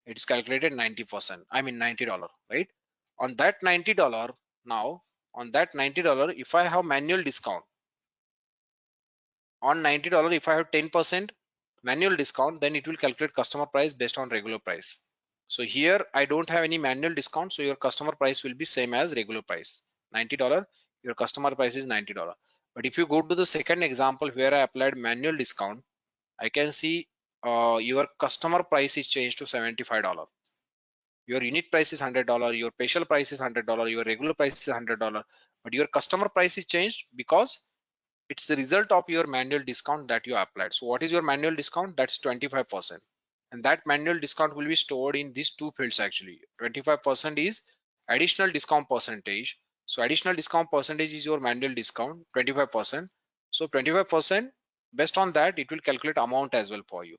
it is calculated 90%, I mean $90, right? On that $90 now, on that $90, if I have manual discount on $90, if I have 10% manual discount, then it will calculate customer price based on regular price. So here I don't have any manual discount, so your customer price will be same as regular price, $90. Your customer price is $90. But if you go to the second example where I applied manual discount, I can see your customer price is changed to $75. Your unit price is $100, your special price is $100, your regular price is $100, but your customer price is changed because it's the result of your manual discount that you applied. So what is your manual discount? That's 25%. And that manual discount will be stored in these two fields actually. 25% is additional discount percentage. So additional discount percentage is your manual discount, 25%. So 25%, based on that, it will calculate amount as well for you.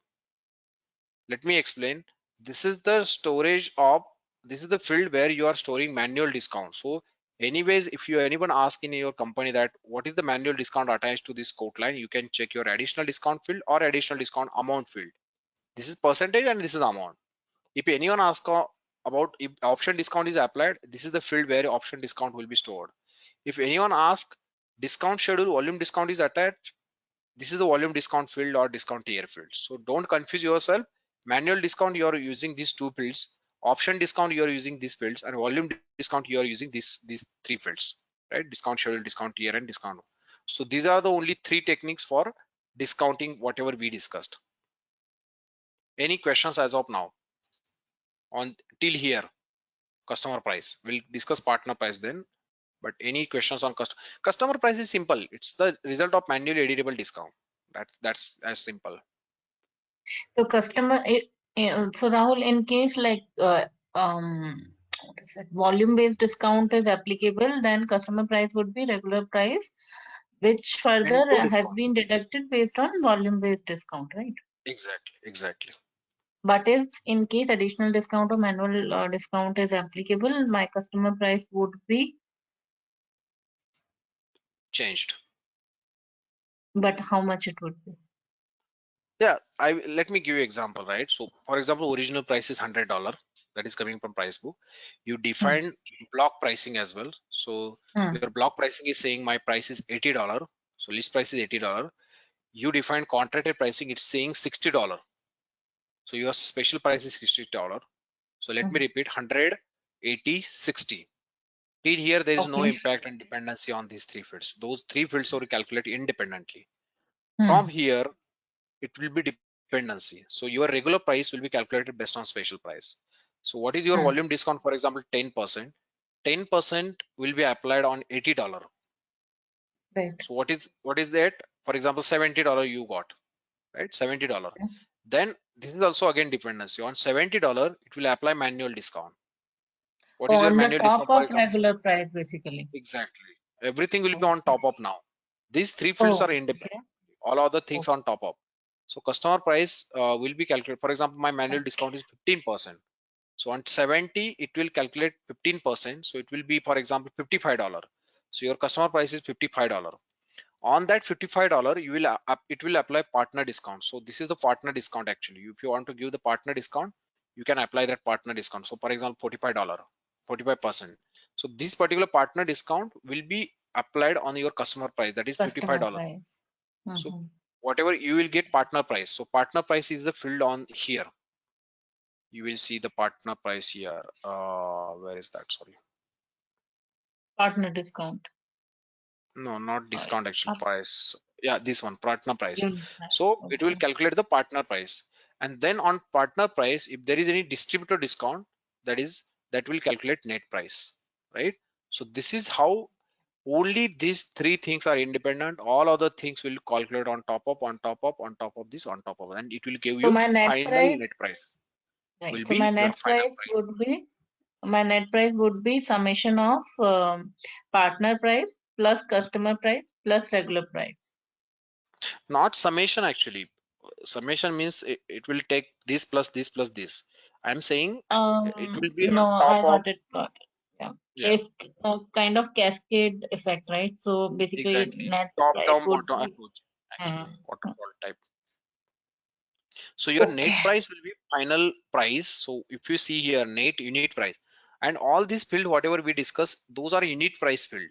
Let me explain. This is the storage of, this is the field where you are storing manual discount. So anyways, if you anyone ask in your company that what is the manual discount attached to this quote line, you can check your additional discount field or additional discount amount field. This is percentage and this is amount. If anyone asks about if option discount is applied, this is the field where option discount will be stored. If anyone asks discount schedule volume discount is attached, this is the volume discount field or discount tier field. So don't confuse yourself. Manual discount, you are using these two fields. Option discount, you are using these fields, and volume discount, you are using these three fields, right? Discount schedule, discount tier, and discount. So these are the only three techniques for discounting whatever we discussed. Any questions as of now on till here? Customer price, we'll discuss partner price then, but any questions on customer price is simple. It's the result of manually editable discount. That's as simple. So customer, so Rahul, in case like what is it, volume-based discount is applicable, then customer price would be regular price, which further Manual has discount. been deducted based on volume-based discount, right? Exactly. But if in case additional discount or manual discount is applicable, my customer price would be Changed. But how much it would be? Yeah, let me give you example, right? So for example, original price is $100, that is coming from price book. You define block pricing as well. So your block pricing is saying my price is $80, so list price is $80. You define contracted pricing, it's saying $60, so your special price is $60. So let me repeat, 100, 80, 60. Till here there is no impact and dependency on these three fields. Those three fields are calculated independently. From here it will be dependency. So your regular price will be calculated based on special price. So what is your volume discount? For example, 10%. 10% will be applied on $80. Right. So what is that? For example, $70 you got, right? $70. Then this is also again dependency on $70. It will apply manual discount. What is your manual discount? For example, regular price basically. Exactly. Everything will be on top of now. These three fields are independent. All other things on top of. So customer price will be calculated. For example, my manual discount is 15%. So on 70, it will calculate 15%. So it will be, for example, $55. So your customer price is $55. On that $55, you will it will apply partner discount. So this is the partner discount actually. If you want to give the partner discount, you can apply that partner discount. So for example, $45, 45%. So this particular partner discount will be applied on your customer price, that is $55. So whatever you will get partner price. So partner price is the field on here. You will see the partner price here. Where is that? Sorry. Partner discount. No, not discount, actual price. Yeah, this one, partner price. So it will calculate the partner price. And then on partner price, if there is any distributor discount, that will calculate net price, right? So this is how Only these three things are independent. All other things will calculate on top of, on top of, on top of this, on top of, and it will give So you my net final price, net price right? will So my be your net final price price. would be summation of partner price plus customer price plus regular price. Not summation actually. Summation means it will take this plus this plus this. I'm saying it will be on No, top I of, got it. Yeah. yeah, It's a kind of cascade effect, right? So basically exactly. net Top price down, would bottom be approach uh, actually, waterfall type. So your net okay. price will be final price. So if you see here, net unit price, and all these field, whatever we discuss, those are unit price field.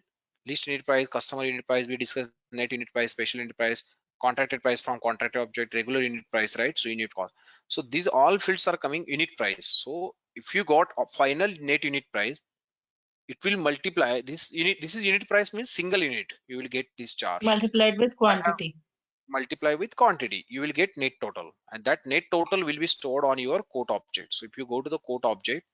List unit price, customer unit price, we discuss net unit price, special unit price, contracted price from contracted object, regular unit price, right? So unit cost. So these all fields are coming unit price. So if you got a final net unit price, it will multiply this unit. This is unit price means single unit. You will get this charge. Multiplied with I have quantity. multiply with quantity, you will get net total, and that net total will be stored on your quote object. So if you go to the quote object,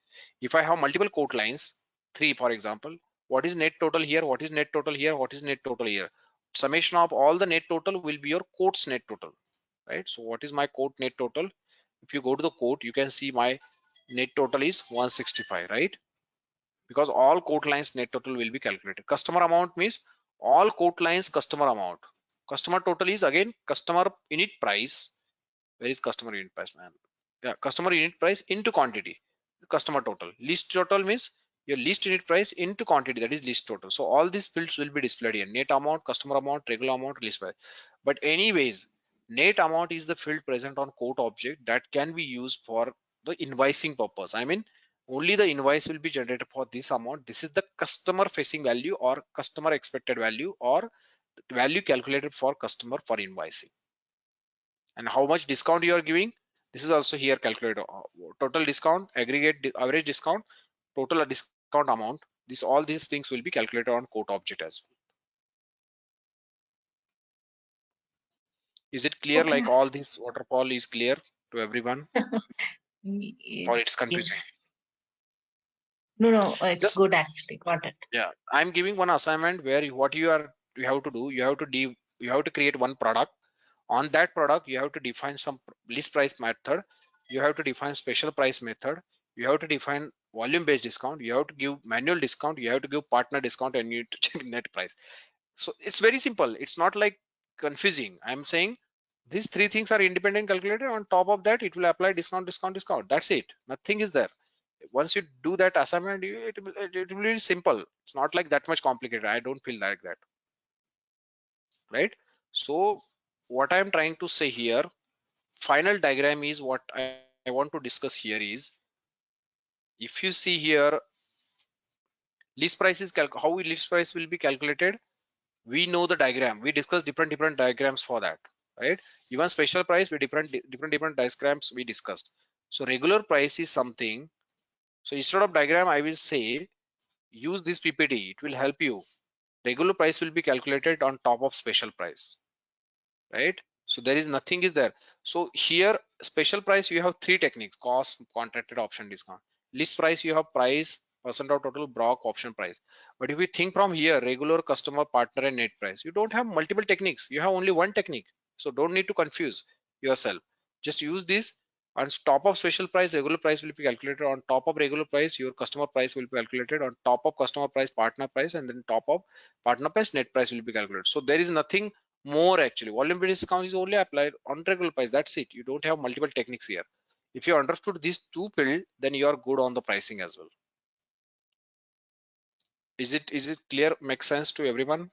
if I have multiple quote lines, 3 for example, what is net total here, what is net total here, what is net total here, summation of all the net total will be your quote's net total, right? So what is my quote net total? If you go to the quote, you can see my net total is 165, right? Because all quote lines net total will be calculated. Customer amount means all quote lines customer amount. Customer total is again customer unit price. Where is customer unit price, man? Yeah, customer unit price into quantity. Customer total. List total means your list unit price into quantity, that is list total. So all these fields will be displayed here. Net amount, customer amount, regular amount, list price. But anyways, net amount is the field present on quote object that can be used for the invoicing purpose. I mean, only the invoice will be generated for this amount. This is the customer facing value or customer expected value or value calculated for customer for invoicing. And how much discount you are giving, this is also here calculated. Total discount, aggregate average discount, total discount amount, this all these things will be calculated on quote object as well. Is it clear, Okay. like all this waterfall is clear to everyone, or it's Yes, confusing? yes. No, it's Just, good actually. Got it. yeah, I'm giving one assignment where what you have to do, you have to you have to create one product. On that product you have to define some list price method, you have to define special price method, you have to define volume based discount, you have to give manual discount, you have to give partner discount, and you need to check net price. So it's very simple, it's not like confusing. I'm saying these three things are independent calculated. On top of that it will apply discount, discount, discount. That's it, nothing is there. Once you do that assignment, it will be simple. It's not like that much complicated. I don't feel like that, right? So what I'm trying to say here, final diagram is what I want to discuss here is, if you see here, list price is how list price will be calculated. We know the diagram, we discussed different diagrams for that, right? Even special price, we different diagrams we discussed. So regular price is something. So instead of diagram, I will say use this PPT, it will help you. Regular price will be calculated on top of special price, right? So there is nothing is there. So here special price you have three techniques: cost, contracted, option, discount. List price you have price, percent of total, block, option price. But if you think from here, regular, customer, partner, and net price, you don't have multiple techniques, you have only one technique. So don't need to confuse yourself, just use this. On top of special price, regular price will be calculated. On top of regular price, your customer price will be calculated. On top of customer price, partner price, and then top of partner price, net price will be calculated. So there is nothing more actually. Volume based discount is only applied on regular price, that's it. You don't have multiple techniques here. If you understood these two field, then you are good on the pricing as well. Is it clear, make sense to everyone?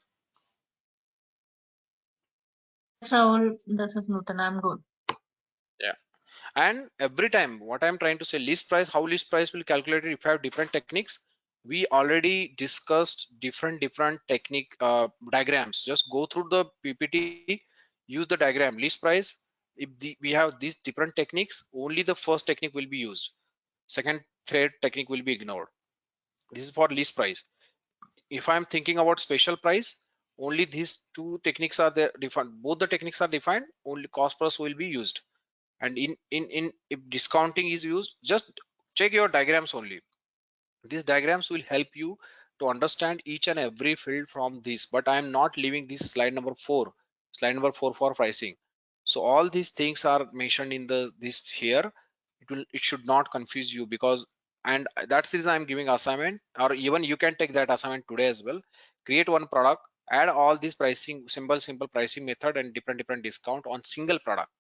Yes, Rahul, this is Nutan. I'm good. Yeah. And every time what I'm trying to say, list price, how list price will calculate it, if you have different techniques, we already discussed different technique diagrams. Just go through the PPT, use the diagram. List price, if we have these different techniques, only the first technique will be used, second, third technique will be ignored. This is for list price. If I'm thinking about special price, only these two techniques are there defined, both the techniques are defined, only cost plus will be used. And in if discounting is used, just check your diagrams only. These diagrams will help you to understand each and every field from this, but I am not leaving this slide number 4 for pricing. So all these things are mentioned in this here. It should not confuse you, because, and that's the reason I'm giving assignment, or even you can take that assignment today as well. Create one product, add all these pricing simple pricing method and different discount on single product,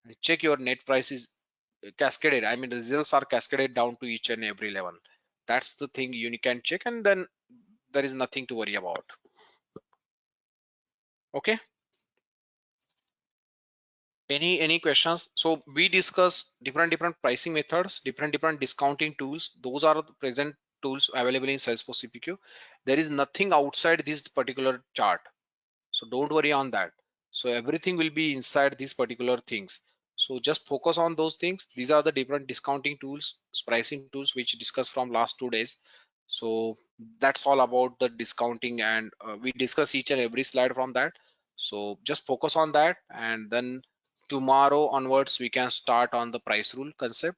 and check your net price is cascaded. I mean, results are cascaded down to each and every level. That's the thing you can check, and then there is nothing to worry about. Okay, any questions? So we discuss different pricing methods, different discounting tools. Those are the present tools available in Salesforce CPQ. There is nothing outside this particular chart, so don't worry on that. So everything will be inside these particular things, so just focus on those things. These are the different discounting tools, pricing tools, which discussed from last 2 days. So that's all about the discounting, and we discuss each and every slide from that. So just focus on that, and then tomorrow onwards we can start on the price rule concept.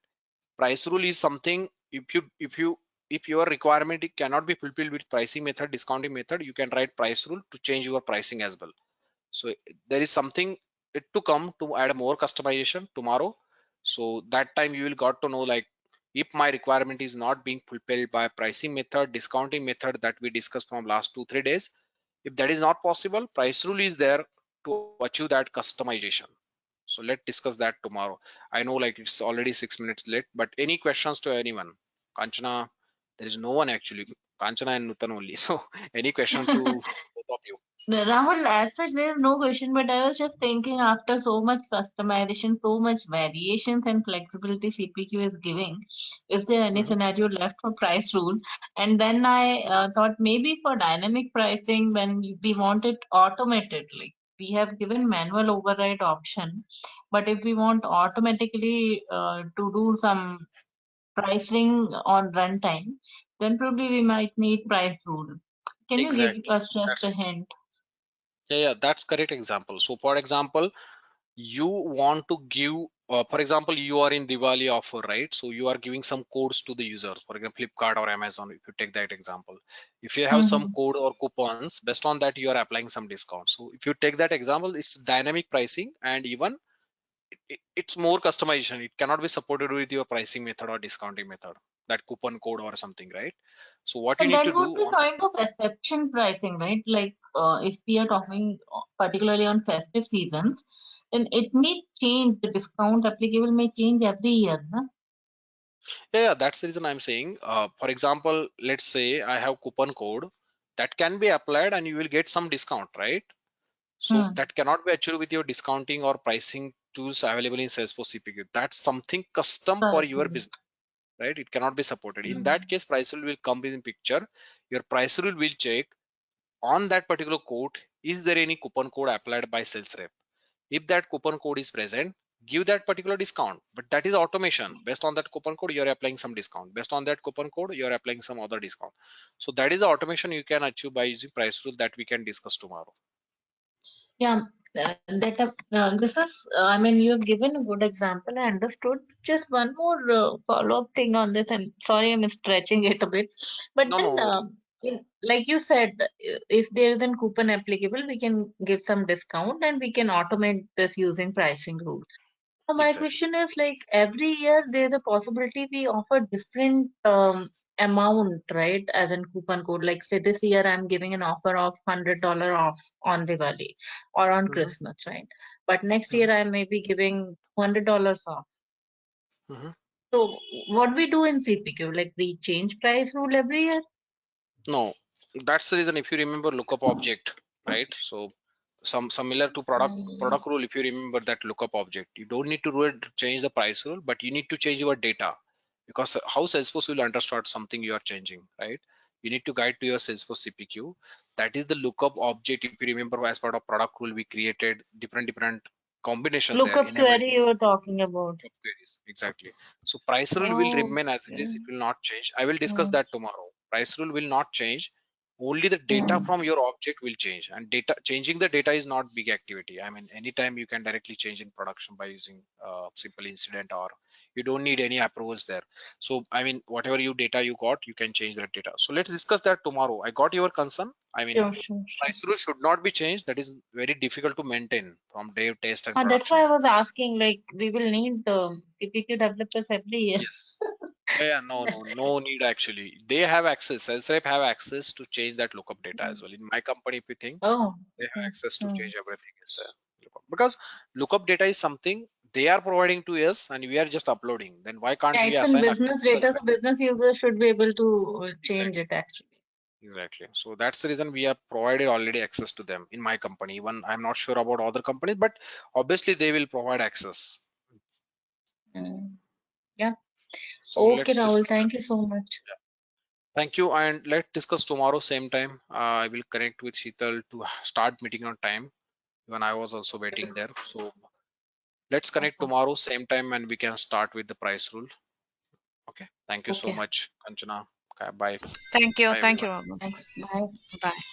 Price rule is something, if your requirement it cannot be fulfilled with pricing method, discounting method, you can write price rule to change your pricing as well. So there is something it to come to add more customization tomorrow. So that time you will got to know, like, if my requirement is not being fulfilled by pricing method, discounting method that we discussed from last 2-3 days, if that is not possible, price rule is there to achieve that customization. So let's discuss that tomorrow. I know, like, it's already 6 minutes late, but any questions to anyone? Kanchana, there is no one actually. Kanchana and Nutan only. So any question to both of you? Rahul, as such, there is no question, but I was just thinking after so much customization, so much variations and flexibility CPQ is giving, is there any scenario left for price rule? And then I thought maybe for dynamic pricing, when we want it automatically, we have given manual override option, but if we want automatically to do some pricing on runtime, then probably we might need price rule. Can you give Exactly. us just a hint? Yeah, that's correct example. So for example, you want to give, for example, you are in Diwali offer, right? So you are giving some codes to the users, for example, Flipkart or Amazon, if you take that example. If you have some Mm-hmm. code or coupons, based on that, you are applying some discount. So if you take that example, it's dynamic pricing, and even it's more customization. It cannot be supported with your pricing method or discounting method, that coupon code or something, right? So what you But need that to do would be on, kind of exception pricing, right? Like if we are talking particularly on festive seasons, then it may change, the discount applicable may change every year. No? yeah, that's the reason I'm saying, for example, let's say I have coupon code that can be applied and you will get some discount, right? So Hmm. that cannot be achieved with your discounting or pricing tools available in Salesforce CPQ. That's something custom for Correct. your business, right? It cannot be supported. In Hmm. that case, price rule will come in picture. Your price rule will check on that particular code, is there any coupon code applied by sales rep? If that coupon code is present, give that particular discount. But that is automation. Based on that coupon code, you're applying some discount. Based on that coupon code, you're applying some other discount. So that is the automation you can achieve by using price rule that we can discuss tomorrow. Yeah, this is, I mean, you have given a good example. I understood. Just one more follow-up thing on this. I'm sorry, I'm stretching it a bit. But No, then, no, like you said, if there is a coupon applicable, we can give some discount and we can automate this using pricing rule. So my exactly. question is like every year there's a possibility we offer different amount, right? As in coupon code. Like say this year I'm giving an offer of $100 off on Diwali or on Mhm, Christmas, right? But next mhm, year I may be giving $100 off. mhm. So what we do in CPQ, like we change price rule every year? No, that's the reason. If you remember lookup object, right? So some similar to Mm. product rule. If you remember that lookup object, you don't need to change the price rule, but you need to change your data, because how Salesforce will understand something you are changing, right? You need to guide to your Salesforce CPQ. That is the lookup object. If you remember, as part of product rule, we created different combination there, Lookup enabled query you were talking about. queries. Exactly. So price rule will Oh, remain as it okay. is. It will not change. I will discuss Mm. that tomorrow. Price rule will not change. only the data Mm. from your object will change, and changing the data is not big activity. I mean, anytime you can directly change in production by using simple incident, or you don't need any approvals there. So I mean, whatever you data you got, you can change that data. So let's discuss that tomorrow. I got your concern. I mean, Sure. price rule should not be changed. That is very difficult to maintain from dev, test, and That's production. why I was asking, like, we will need CPQ developers every year. Yes. Yeah, no need actually. They have access. Sales rep have access to change that lookup data as well. In my company, if you think, Oh, they have okay. access to Mm. change everything as a lookup. Because lookup data is something they are providing to us and we are just uploading. Then why can't Yeah, we it's in assign access business to sales data, rep? so business users should be able to change Exactly. it actually. Exactly. So that's the reason we have provided already access to them in my company. Even I'm not sure about other companies, but obviously they will provide access. Mm. Yeah. So Okay, let's Rahul, discuss that. thank you so much. Thank you, and let's discuss tomorrow same time. I will connect with Sheetal to start meeting on time. When I was also waiting there. So let's connect tomorrow same time and we can start with the price rule. Okay. Thank you so Okay. much, Kanchana. Okay, bye. Thank you. Bye Thank you, everyone. Rahul. Thanks. Bye. Bye.